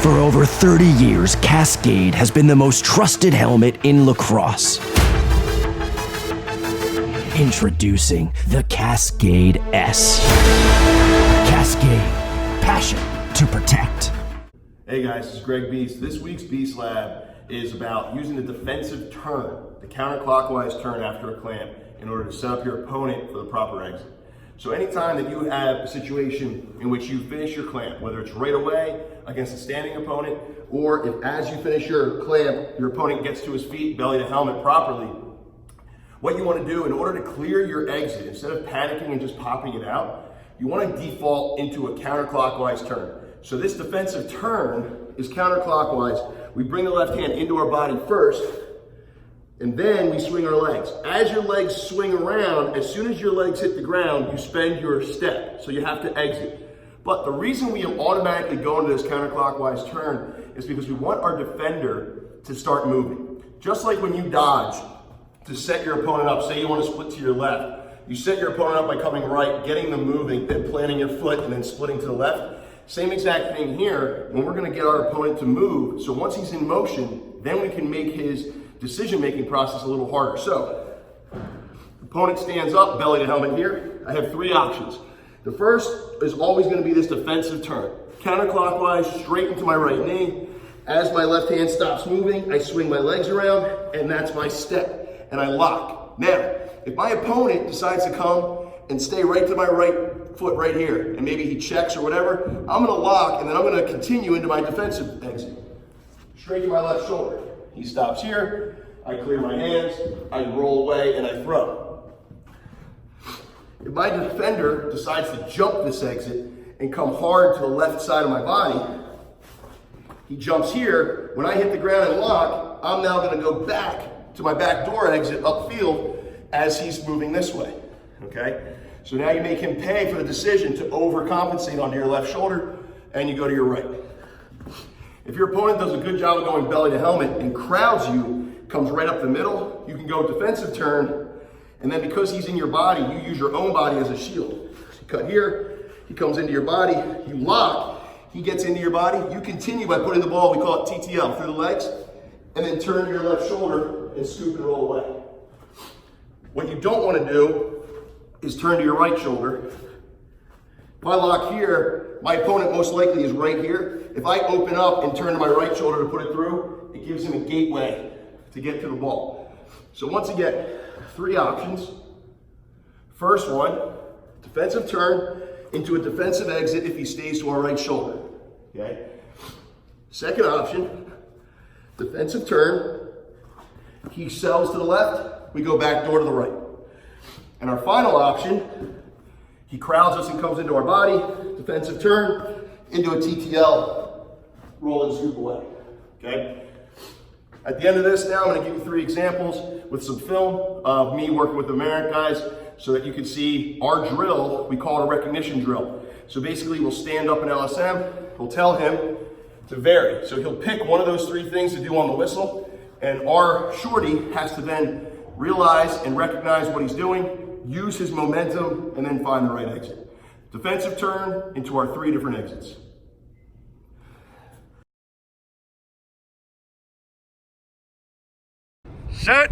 For over 30 years, Cascade has been the most trusted helmet in lacrosse. Introducing the Cascade S. Cascade, passion to protect. Hey guys, this is Greg Beast. This week's Beast Lab is about using the defensive turn, the counterclockwise turn after a clamp, in order to set up your opponent for the proper exit. So anytime that you have a situation in which you finish your clamp, whether it's right away against a standing opponent, or if as you finish your clamp, your opponent gets to his feet, belly to helmet properly, what you want to do in order to clear your exit, instead of panicking and just popping it out, you want to default into a counterclockwise turn. So this defensive turn is counterclockwise. We bring the left hand into our body first, and then we swing our legs. As your legs swing around, as soon as your legs hit the ground, you spend your step, so you have to exit. But the reason we automatically go into this counterclockwise turn is because we want our defender to start moving. Just like when you dodge to set your opponent up, say you want to split to your left, you set your opponent up by coming right, getting them moving, then planting your foot, and then splitting to the left. Same exact thing here when we're going to get our opponent to move. So once he's in motion, then we can make his decision-making process a little harder. So, opponent stands up, belly to helmet here. I have three options. The first is always going to be this defensive turn. Counterclockwise, straight into my right knee. As my left hand stops moving, I swing my legs around, and that's my step, and I lock. Now, if my opponent decides to come and stay right to my right foot right here, and maybe he checks or whatever, I'm going to lock, and then I'm going to continue into my defensive exit. Straight to my left shoulder. He stops here, I clear my hands, I roll away, and I throw. If my defender decides to jump this exit and come hard to the left side of my body, he jumps here. When I hit the ground and lock, I'm now going to go back to my backdoor exit upfield as he's moving this way, okay? So now you make him pay for the decision to overcompensate onto your left shoulder, and you go to your right. If your opponent does a good job of going belly to helmet and crowds you, comes right up the middle, you can go defensive turn, and then because he's in your body, you use your own body as a shield. So you cut here, he comes into your body, you lock, he gets into your body, you continue by putting the ball, we call it TTL, through the legs, and then turn to your left shoulder and scoop and roll away. What you don't want to do is turn to your right shoulder. If I lock here, my opponent most likely is right here. If I open up and turn to my right shoulder to put it through, it gives him a gateway to get to the ball. So once again, three options. First one, defensive turn into a defensive exit if he stays to our right shoulder, okay? Second option, defensive turn, he sells to the left, we go back door to the right. And our final option, he crowds us and comes into our body, defensive turn, into a TTL, roll and scoop away, okay? At the end of this now, I'm gonna give you three examples with some film of me working with the American guys so that you can see our drill. We call it a recognition drill. So basically we'll stand up in LSM, we'll tell him to vary. So he'll pick one of those three things to do on the whistle, and our shorty has to then realize and recognize what he's doing, use his momentum, and then find the right exit. Defensive turn into our three different exits. Set.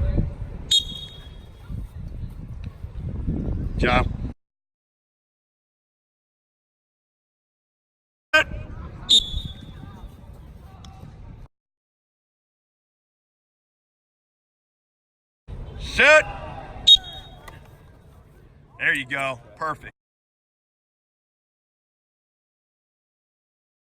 Jump. Set. Set. There you go. Perfect.